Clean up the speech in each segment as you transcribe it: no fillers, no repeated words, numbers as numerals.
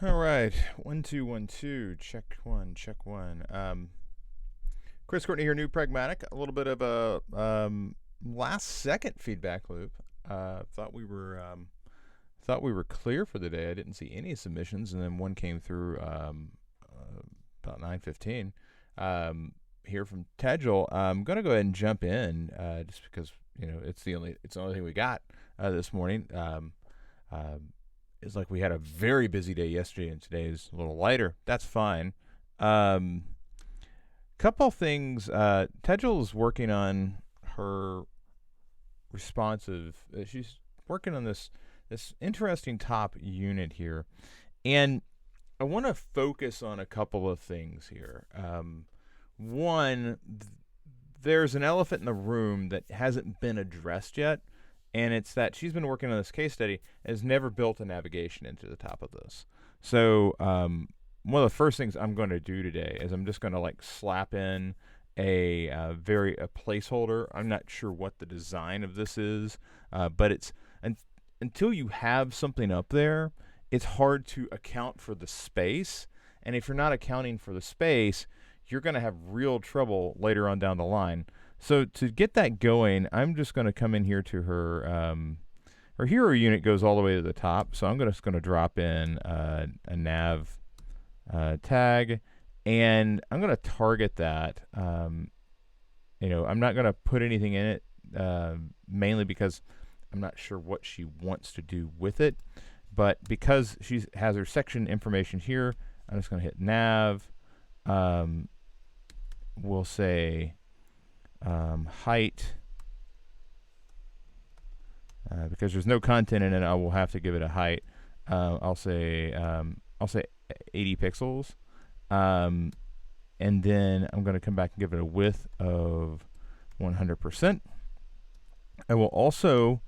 All right, 1 2 1 2. Check one, check one. Chris Courtney here, new Pragmatic. A little bit of a last second feedback loop. Thought we were clear for the day. I didn't see any submissions, and then one came through about 9:15. Here from Tedgel. I'm gonna go ahead and jump in just because it's the only thing we got this morning. It's like we had a very busy day yesterday, and today is a little lighter. That's fine. Um, Couple things. Tedgel is working on her responsive. She's working on this interesting top unit here, and I want to focus on a couple of things here. One, there's an elephant in the room that hasn't been addressed yet, and it's that she's been working on this case study, has never built a navigation into the top of this. So one of the first things I'm going to do today is I'm just going to like slap in a placeholder. I'm not sure what the design of this is, but until you have something up there, it's hard to account for the space. And if you're not accounting for the space, you're going to have real trouble later on down the line. So to get that going, I'm just going to come in here to her hero unit goes all the way to the top. So I'm just going to drop in a nav tag, and I'm going to target that. I'm not going to put anything in it, mainly because I'm not sure what she wants to do with it. But because she has her section information here, I'm just going to hit nav. We'll say height, because there's no content in it. I will have to give it a height. I'll say 80 pixels, and then I'm going to come back and give it a width of 100%. I will also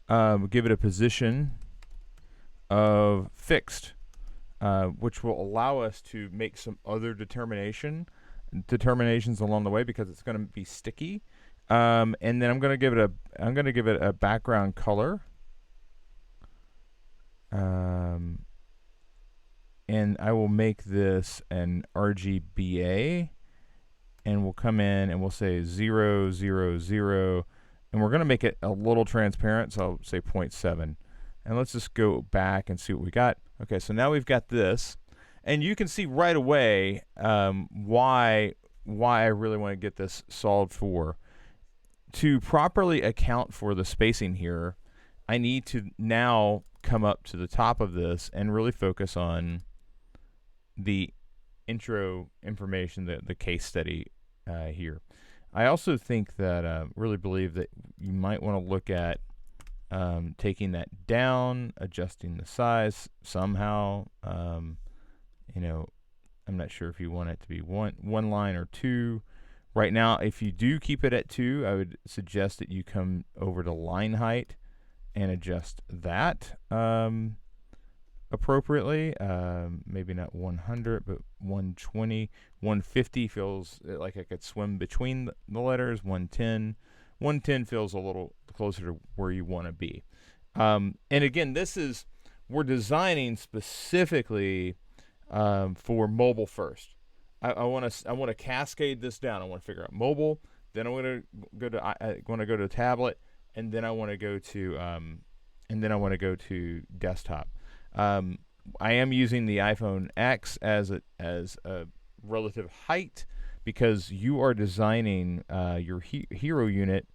give it a position of fixed, which will allow us to make some other determinations along the way, because it's going to be sticky. And then I'm going to give it a background color. And I will make this an RGBA, and we'll come in and we'll say 0 0 0, and we're going to make it a little transparent, so I'll say 0.7. And let's just go back and see what we got. Okay, so now we've got this, and you can see right away why I really want to get this solved for. To properly account for the spacing here, I need to now come up to the top of this and really focus on the intro information, the case study here. I also think that, really believe that you might want to look at taking that down, adjusting the size somehow. I'm not sure if you want it to be one line or two. Right now, if you do keep it at 2, I would suggest that you come over to line height and adjust that appropriately. Maybe not 100, but 120. 150 feels like I could swim between the letters. 110 feels a little closer to where you want to be. And again, we're designing specifically for mobile first. I want to cascade this down. I want to figure out mobile, then I want to go to tablet, and then I want to go to desktop. I am using the iPhone X as a relative height, because you are designing your hero unit.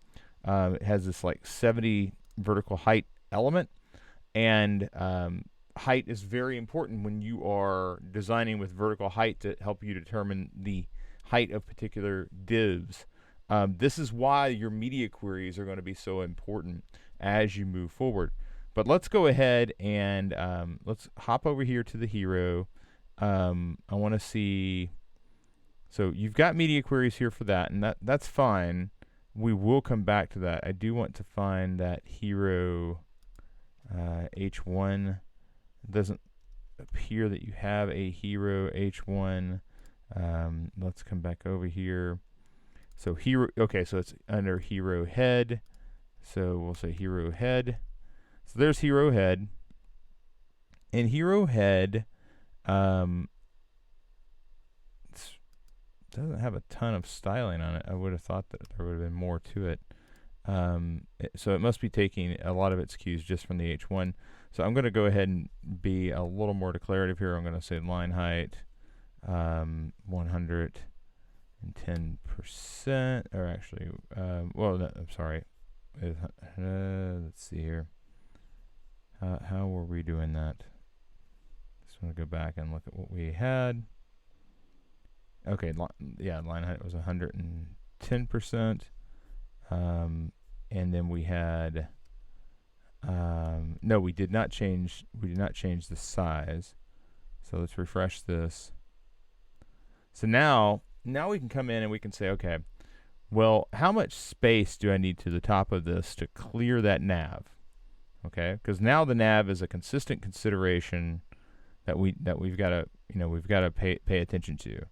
It has this like 70 vertical height element, and height is very important when you are designing with vertical height to help you determine the height of particular divs. This is why your media queries are going to be so important as you move forward. But let's go ahead and let's hop over here to the hero. I want to see. So you've got media queries here for that, and that's fine. We will come back to that. I do want to find that hero H1. It doesn't appear that you have a hero H1. Let's come back over here. So hero. Okay, so it's under hero head. So we'll say hero head. So there's hero head. In hero head, Um, it doesn't have a ton of styling on it. I would have thought that there would have been more to it. So it must be taking a lot of its cues just from the H1. So I'm going to go ahead and be a little more declarative here. I'm going to say line height 110%, or actually, well, no, I'm sorry. Let's see here. How were we doing that? Just want to go back and look at what we had. Okay, yeah, line height was 110%. And then we had, no, we did not change the size. So let's refresh this. So now we can come in and we can say, okay, well, how much space do I need to the top of this to clear that nav? Okay, because now the nav is a consistent consideration that we've got to pay attention to.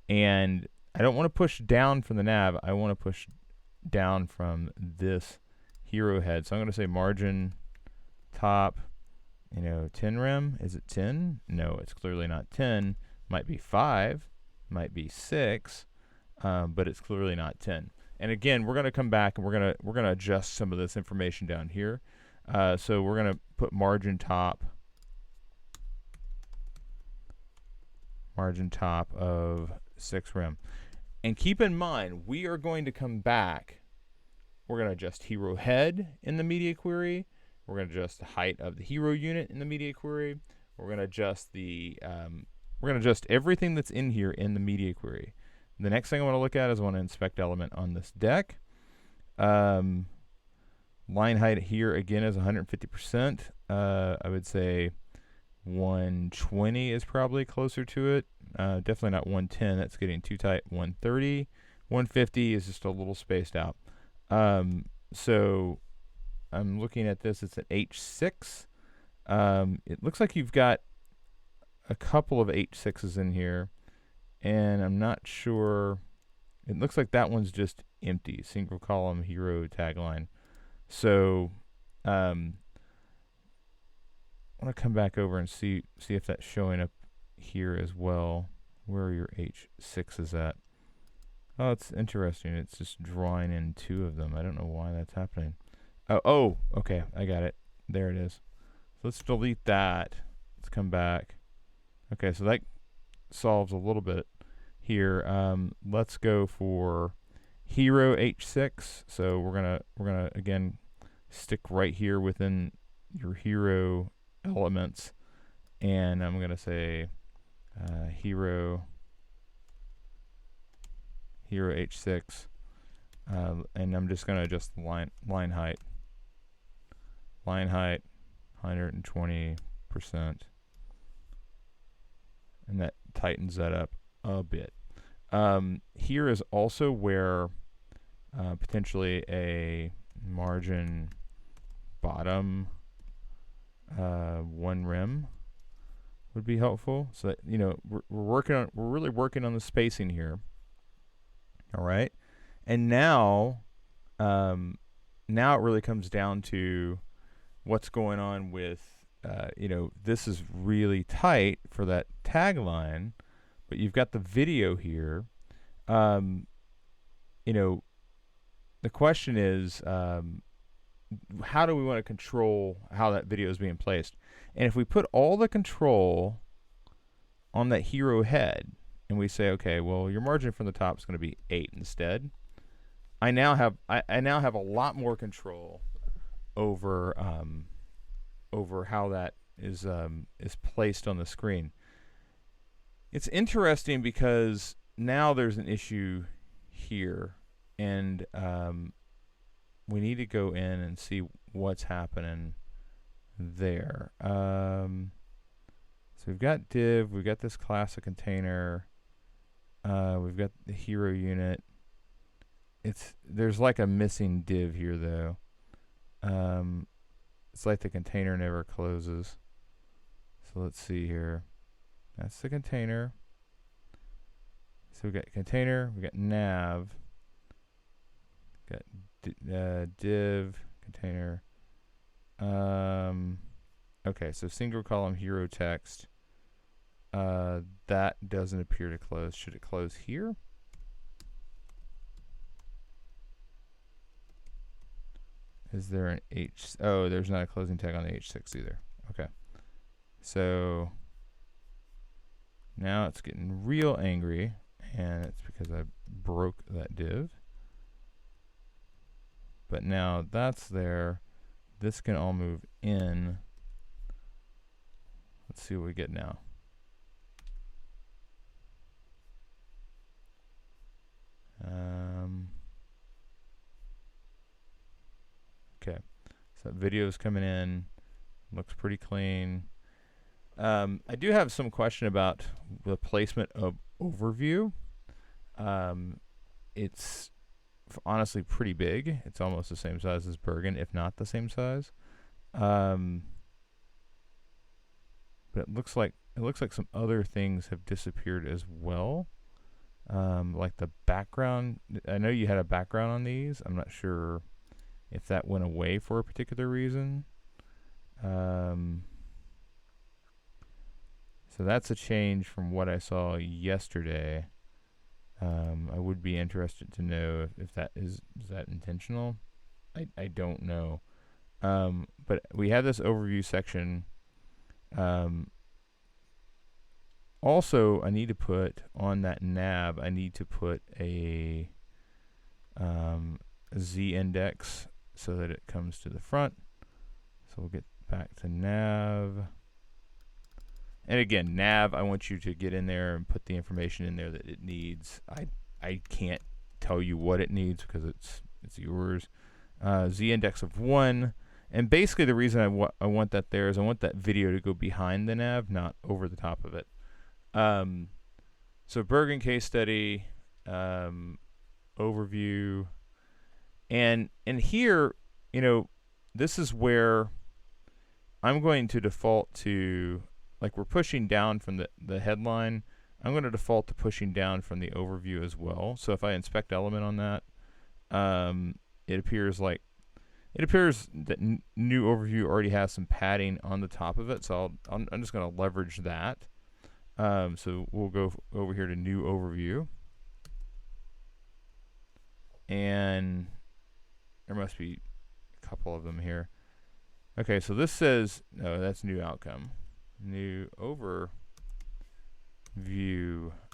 And I don't want to push down from the nav. I want to push down from this hero head. So I'm going to say margin top, 10 rem. Is it 10? No, it's clearly not 10. Might be 5, might be 6, but it's clearly not 10. And again, we're going to come back and we're going to adjust some of this information down here. So we're going to put margin top of 6 rem. And keep in mind, we are going to come back. We're going to adjust hero head in the media query. We're going to adjust the height of the hero unit in the media query. We're going to adjust everything that's in here in the media query. The next thing I want to look at is I want to inspect element on this deck. Line height here again is 150%. I would say 120 is probably closer to it. Definitely not 110. That's getting too tight. 130. 150 is just a little spaced out. So I'm looking at this. It's an H6. It looks like you've got a couple of H6s in here, and I'm not sure. It looks like that one's just empty. Single column hero tagline. So I want to come back over and see if that's showing up here as well. Where are your H6s at? Oh, it's interesting. It's just drawing in 2 of them. I don't know why that's happening. Oh, okay. I got it. There it is. So let's delete that. Let's come back. Okay, so that solves a little bit here. Let's go for hero H6. So we're gonna again stick right here within your hero elements, and I'm gonna say hero H6, and I'm just gonna adjust the line height 120%, and that tightens that up a bit. Here is also where potentially a margin bottom 1 rem would be helpful. So that we're really working on the spacing here. All right, and now it really comes down to what's going on with this is really tight for that tagline, but you've got the video here. The question is, how do we want to control how that video is being placed? And if we put all the control on that hero head, and we say, okay, well, your margin from the top is going to be 8 instead, I now have a lot more control over how that is placed on the screen. It's interesting because now there's an issue here, and we need to go in and see what's happening there. So we've got div, we've got this class of container, we've got the hero unit. There's like a missing div here though. It's like the container never closes. So let's see here. That's the container. So we got container, we got nav, got div, container. Okay, so single column hero text. That doesn't appear to close. Should it close here? Is there an H? Oh, there's not a closing tag on the H6 either. Okay. So now it's getting real angry, and it's because I broke that div. But now that's there. This can all move in. Let's see what we get now. Okay, so that video is coming in. Looks pretty clean. I do have some question about the placement of overview. It's honestly pretty big. It's almost the same size as Bergen, if not the same size. But it looks like some other things have disappeared as well. Like the background. I know you had a background on these. I'm not sure if that went away for a particular reason. So that's a change from what I saw yesterday. I would be interested to know if that is that intentional. I don't know. But we have this overview section. Also, I need to put on that nav, I need to put a Z index so that it comes to the front. So we'll get back to nav. And again, nav, I want you to get in there and put the information in there that it needs. I can't tell you what it needs because it's yours. Z index of 1. And basically the reason I want that there is I want that video to go behind the nav, not over the top of it. So Bergen case study, overview, and here, you know, this is where I'm going to default to, like, we're pushing down from the headline. I'm going to default to pushing down from the overview as well. So if I inspect element on that, it appears that new overview already has some padding on the top of it. So I'm just going to leverage that. So we'll go over here to new overview, and there must be a couple of them here. Okay, so this says, no, that's new outcome. New overview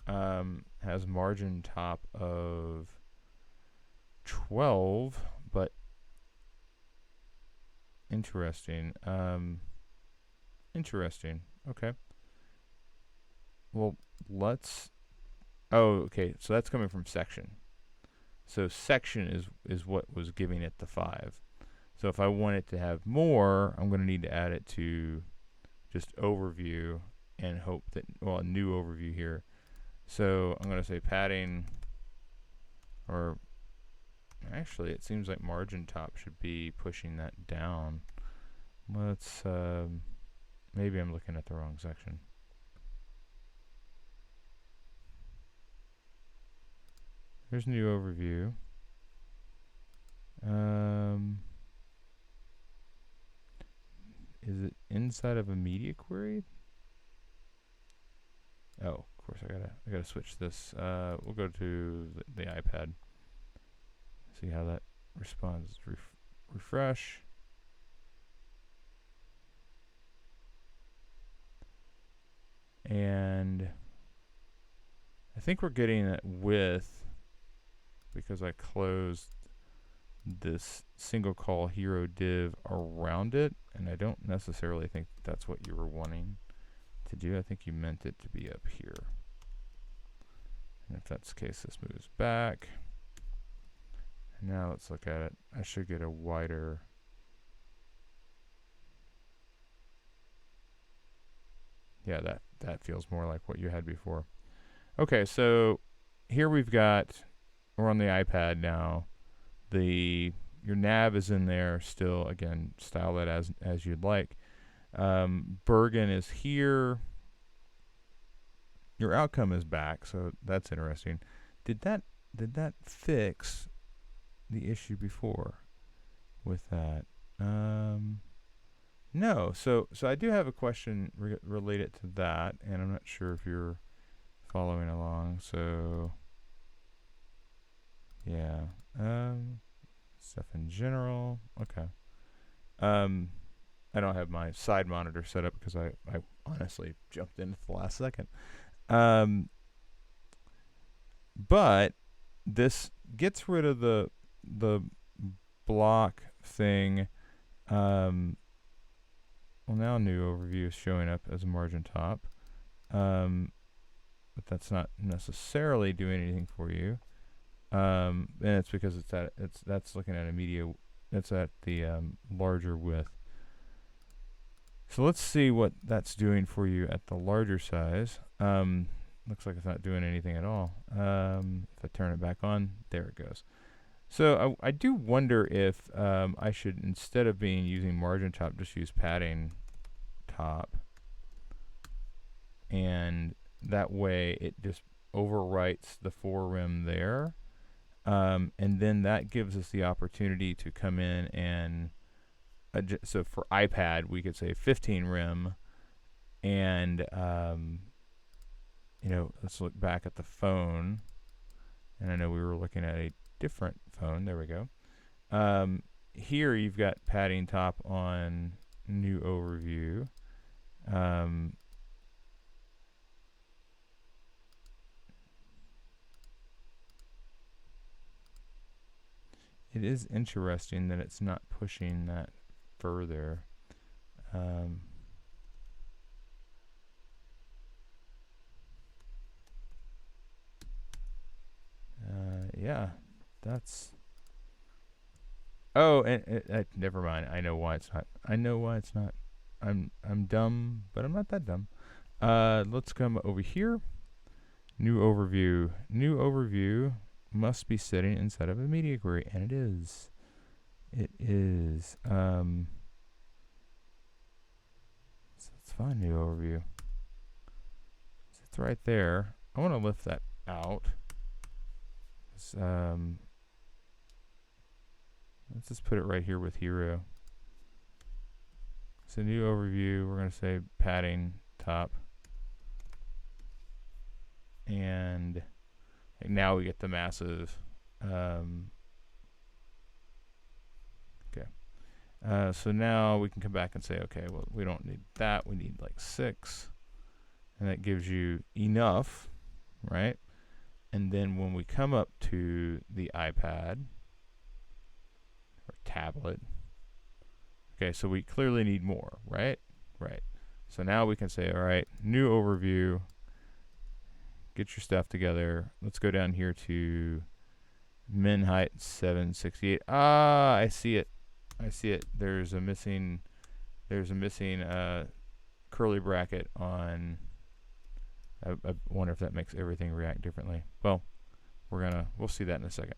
has margin top of 12, but interesting. Interesting. Okay. Well, okay, so that's coming from section. So section is what was giving it the 5. So if I want it to have more, I'm going to need to add it to just overview and hope that, well, a new overview here. So I'm going to say padding, or actually it seems like margin top should be pushing that down. Let's, maybe I'm looking at the wrong section. Here's new overview. Is it inside of a media query? Oh, of course I gotta switch this. We'll go to the iPad. See how that responds. Refresh. And I think we're getting it with, because I closed this single call hero div around it, and I don't necessarily think that's what you were wanting to do. I think you meant it to be up here. And if that's the case, this moves back. And now let's look at it. I should get a wider. Yeah, that feels more like what you had before. Okay, so here we're on the iPad now. Your nav is in there still. Again, style that as you'd like. Bergen is here. Your outcome is back, so that's interesting. Did that fix the issue before with that? No, so I do have a question related to that, and I'm not sure if you're following along. So yeah, stuff in general. Okay. Um, I don't have my side monitor set up because I honestly jumped in at the last second. Um, but this gets rid of the block thing. Um, well, now new overview is showing up as a margin top. But that's not necessarily doing anything for you. And it's because that's looking at a media. That's at the larger width. So let's see what that's doing for you at the larger size. Looks like it's not doing anything at all. If I turn it back on, there it goes. So I do wonder if I should, instead of using margin top, just use padding top, and that way it just overwrites the four-rim there, and then that gives us the opportunity to come in and so for iPad we could say 15 rim, and let's look back at the phone, and I know we were looking at a different phone. There we go. Here you've got padding top on new overview. It is interesting that it's not pushing that further. Yeah, that's. Oh, and never mind. I know why it's not. I know why it's not. I'm dumb, but I'm not that dumb. Let's come over here. New overview. New overview must be sitting inside of a media query, and it is. It is. So let's find new overview. So it's right there. I want to lift that out. Let's just put it right here with hero. So new overview, we're going to say padding top. And now we get the massive. Okay. So now we can come back and say, okay, well, we don't need that. We need like 6. And that gives you enough, right? And then when we come up to the iPad or tablet, okay, so we clearly need more, right? Right. So now we can say, all right, new overview, get your stuff together. Let's go down here to min height 768. Ah, I see it. I see it. There's a missing curly bracket on. I wonder if that makes everything react differently. Well, we'll see that in a second.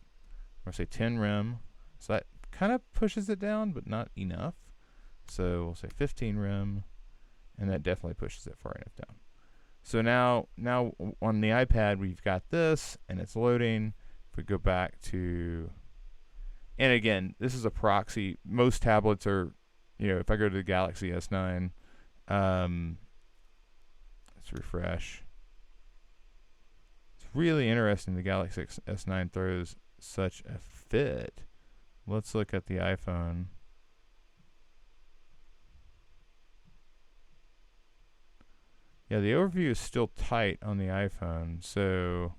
We're gonna say 10 rem, so that kind of pushes it down, but not enough. So we'll say 15 rem, and that definitely pushes it far enough down. So now on the iPad we've got this, and it's loading. If we go back to, and again, this is a proxy. Most tablets are, if I go to the Galaxy S9, let's refresh. It's really interesting. The Galaxy S9 throws such a fit. Let's look at the iPhone. Yeah, the overview is still tight on the iPhone. So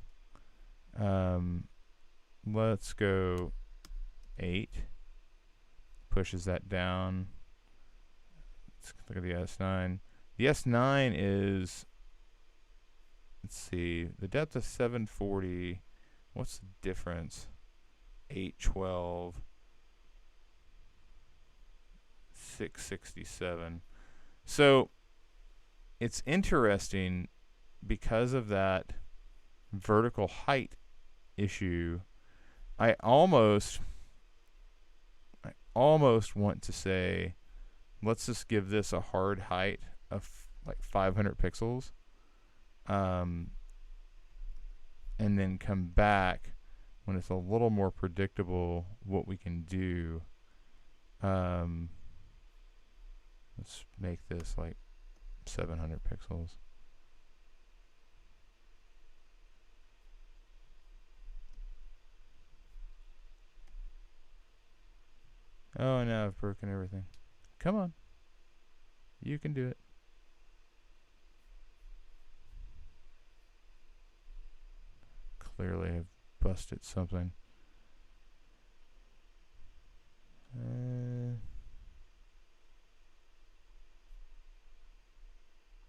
let's go 8. Pushes that down. Let's look at the S9. The S9 is, let's see, the depth of 740. What's the difference? 812. 667. So it's interesting because of that vertical height issue. I almost want to say, let's just give this a hard height of like 500 pixels, and then come back when it's a little more predictable what we can do. Let's make this like 700 pixels. Oh, now I've broken everything. Come on. You can do it. Clearly I've busted something.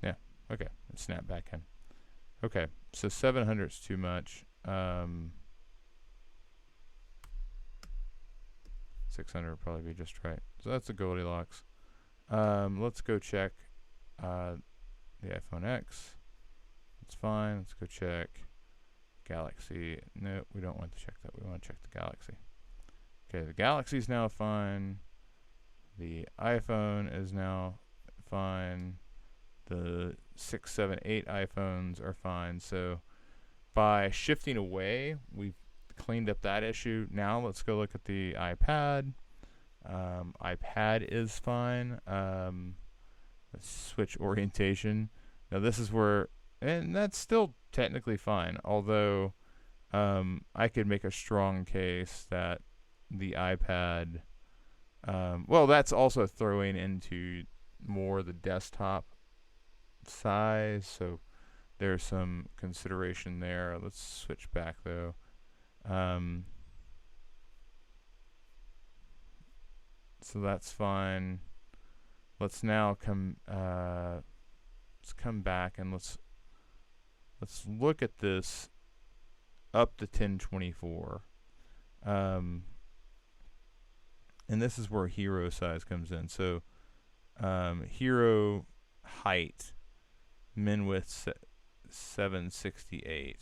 Yeah, okay. It snapped back in. Okay, so 700 is too much. 600 would probably be just right. So that's a Goldilocks. Let's go check the iPhone X. It's fine. Let's go check Galaxy. No, we don't want to check that. We want to check the Galaxy. Okay, the Galaxy's now fine. The iPhone is now fine. The 6, 7, 8 iPhones are fine. So by shifting away, we've cleaned up that issue. Now let's go look at the iPad. iPad is fine. Let's switch orientation. Now this is where, and that's still technically fine, although I could make a strong case that the iPad, well, that's also throwing into more the desktop size, so there's some consideration there. Let's switch back though. So that's fine. Let's now come back and let's look at this up to 1024. And this is where hero size comes in. So hero height, min width 768.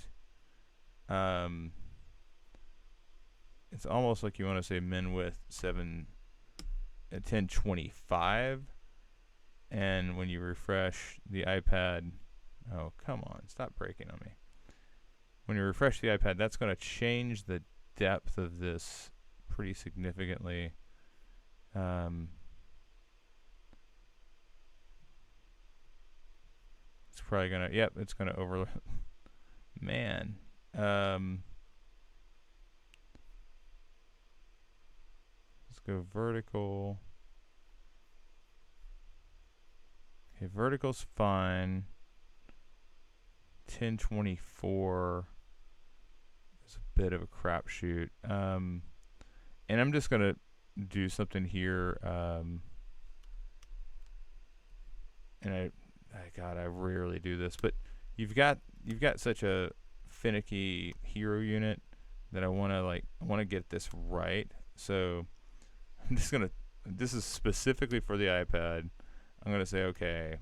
It's almost like you want to say min width 1025, and when you refresh the iPad, oh come on, stop breaking on me. When you refresh the iPad, that's going to change the depth of this pretty significantly. It's probably gonna, yep, it's gonna overlap. Man, let's go vertical. Okay, vertical's fine. 1024 is a bit of a crapshoot. And I'm just gonna do something here. And God, I rarely do this, but you've got such a finicky hero unit that I want to get this right. So I'm just gonna, this is specifically for the iPad. I'm gonna say, okay,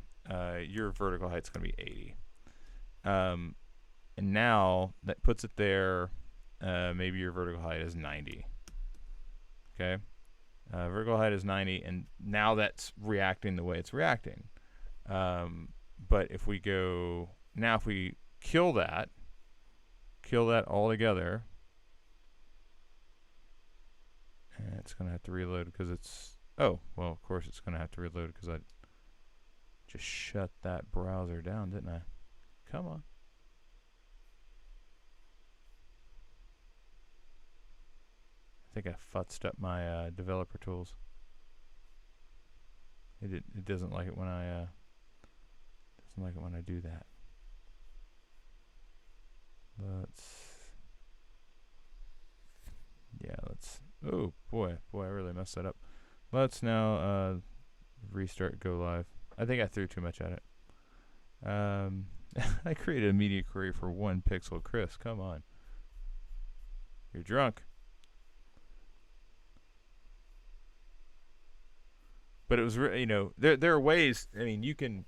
your vertical height's gonna be 80. And now that puts it there. Maybe your vertical height is 90. Okay, vertical height is 90, and now that's reacting the way it's reacting. But if we go now, if we kill that altogether, and it's gonna have to reload because it's, oh well, of course it's gonna have to reload because I just shut that browser down, didn't I? Come on. I think I futzed up my developer tools. It doesn't like it when I do that. Let's oh boy, I really messed that up. Let's now restart go live. I think I threw too much at it. I created a media query for 1 pixel. Chris, come on. You're drunk. But it was, there are ways. I mean, you can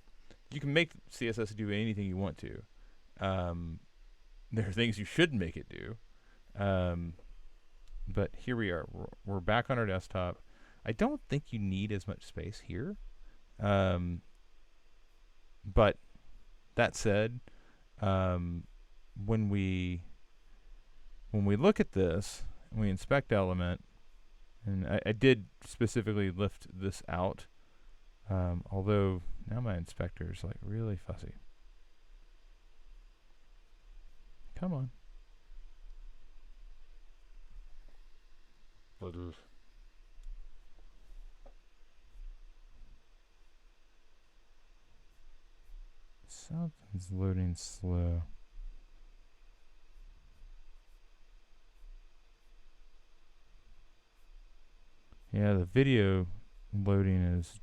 make CSS do anything you want to. There are things you shouldn't make it do. But here we are. We're back on our desktop. I don't think you need as much space here. But that said, when we look at this and we inspect element, and I did specifically lift this out Although now my inspector's like really fussy. Come on. Something's loading slow. Yeah, the video loading is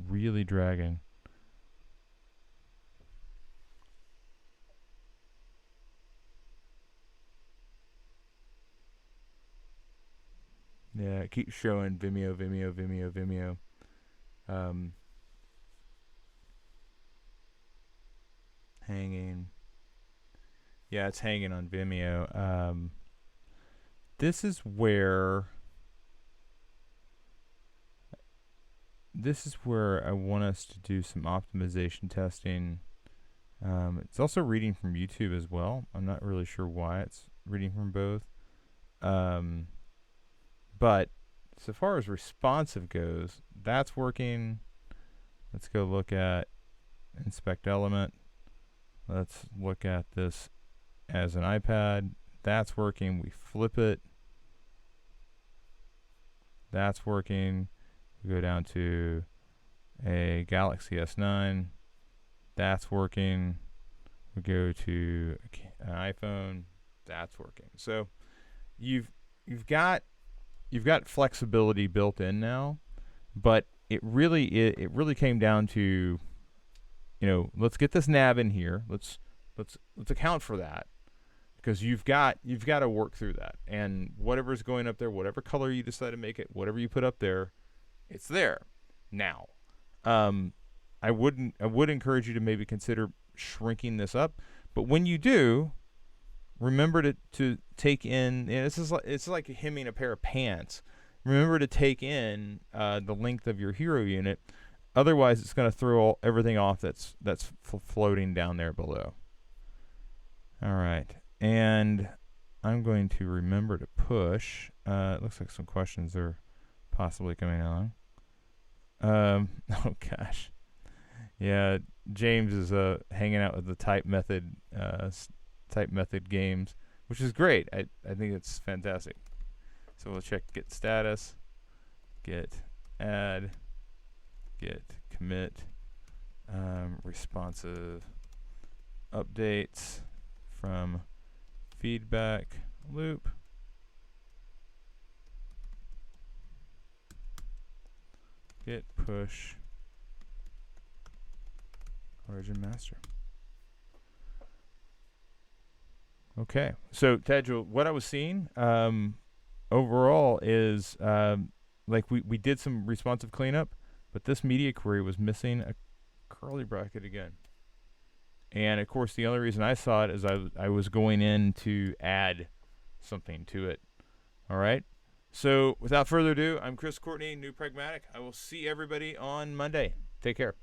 really dragging. Yeah, it keeps showing Vimeo. Hanging. Yeah, it's hanging on Vimeo. This is where I want us to do some optimization testing. It's also reading from YouTube as well. I'm not really sure why it's reading from both. But so far as responsive goes, that's working. Let's go look at inspect element. Let's look at this as an iPad. That's working. We flip it. That's working. We go down to a Galaxy S9. That's working. We go to an iPhone. That's working. So you've got flexibility built in now, but it really came down to, let's get this nav in here. Let's account for that, because you've got to work through that, and whatever's going up there, whatever color you decide to make it, whatever you put up there, it's there now. I would encourage you to maybe consider shrinking this up, but when you do, remember to take in. It's like hemming a pair of pants. Remember to take in the length of your hero unit. Otherwise, it's going to throw everything off that's floating down there below. All right, and I'm going to remember to push. It looks like some questions are possibly coming along. Oh gosh, yeah. James is hanging out with the type method games, which is great. I think it's fantastic. So we'll check git status, git add, git commit, responsive updates from feedback loop. Git push origin master. Okay, so Tejul, what I was seeing overall is like we did some responsive cleanup, but this media query was missing a curly bracket again. And of course, the only reason I saw it is I was going in to add something to it. All right. So without further ado, I'm Chris Courtney, New Pragmatic. I will see everybody on Monday. Take care.